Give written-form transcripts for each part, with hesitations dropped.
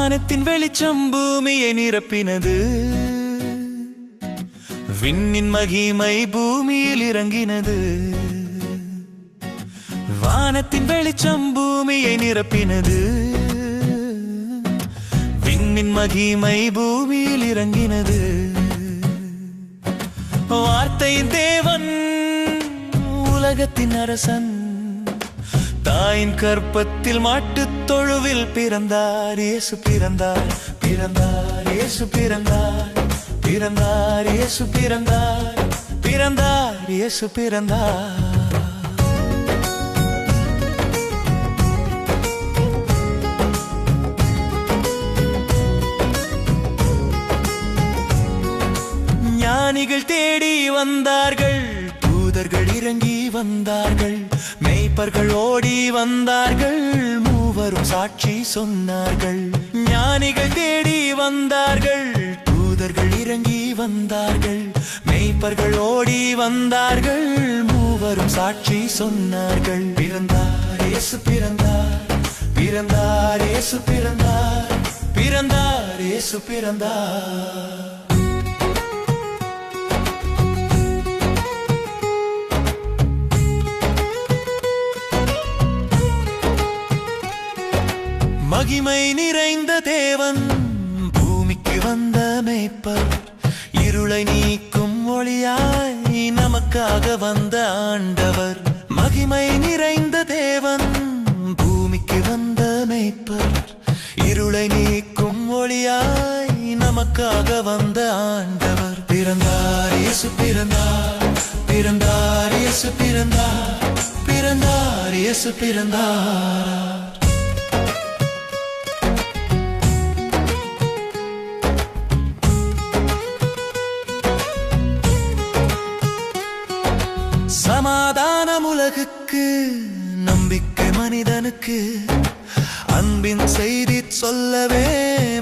வானத்தின் வெளிச்சம் பூமியை நிரப்பினது, விண்ணின் மகிமை பூமியில் இறங்கினது. வானத்தின் வெளிச்சம் பூமியை நிரப்பினது, விண்ணின் மகிமை பூமியில் இறங்கினது. வார்த்தையின் தேவன் உலகத்தின் அரசன், தாயின் கற்பத்தில் மாட்டுத் தொழுவில் பிறந்தார். இயேசு பிறந்தார், பிறந்தார், இயேசு பிறந்தார், பிறந்தார், இயேசு பிறந்தார், பிறந்தார், இயேசு பிறந்தார். ஞானிகள் தேடி வந்தார்கள், தூதர்கள் இறங்கி வந்தார்கள், மேய்ப்பர்கள் ஓடி வந்தார்கள், மூவரும் சாட்சி சொன்னார்கள். ஞானிகள் தேடி வந்தார்கள், தூதர்கள் இறங்கி வந்தார்கள், மேய்ப்பர்கள் ஓடி வந்தார்கள், மூவரும் சாட்சி சொன்னார்கள். பிறந்தார் இயேசு பிறந்தார், பிறந்தார் இயேசு பிறந்தார், பிறந்தார் இயேசு பிறந்தார். மகிமை நிறைந்த தேவன் பூமிக்கு வந்த மேய்ப்பர், இருளை நீக்கும் ஒளியாய் நமக்காக வந்த ஆண்டவர். மகிமை நிறைந்த தேவன் பூமிக்கு வந்த மேய்ப்பர், இருளை நீக்கும் ஒளியாய் நமக்காக வந்த ஆண்டவர். பிறந்தார் இயேசு பிறந்தார், பிறந்தார் இயேசு பிறந்தார், பிறந்தார் இயேசு பிறந்தார். சமாதானம் உலகுக்கு, நம்பிக்கை மனிதனுக்கு, அன்பின் செய்தி சொல்லவே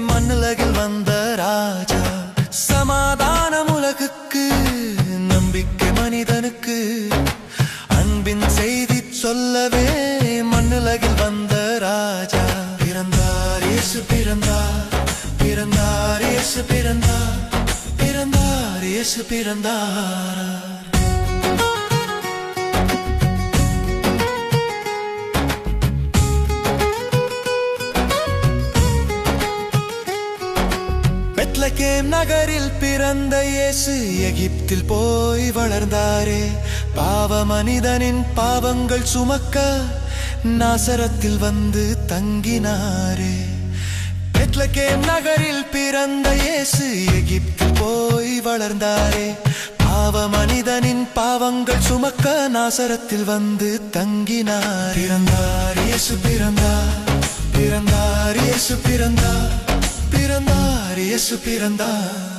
மண்ணுலகில் வந்த ராஜா. சமாதானம் உலகுக்கு, நம்பிக்கை மனிதனுக்கு, அன்பின் செய்தி சொல்லவே மண்ணுலகில் வந்த ராஜா. பிறந்தார் இயேசு பிறந்தார், பிறந்தார் இயேசு பிறந்தார், பிறந்தார் இயேசு பிறந்தார். பெத்லகேம் நகரில் பிறந்த இயேசு எகிப்தில் போய் வளர்ந்தாரே. பாவ மனிதனின் பாவங்கள் சுமக்க நாசரத்தில் வந்து தங்கினாரே. பெத்லகேம் நகரில் பிறந்த இயேசு எகிப்தில் போய் வளர்ந்தாரே. பாவ மனிதனின் பாவங்கள் சுமக்க நாசரத்தில் வந்து தங்கினார். பிறந்தார் இயேசு பிறந்தார், பிறந்தார் இயேசு பிறந்தார், பிறந்தார் இயேசு பிறந்தார்.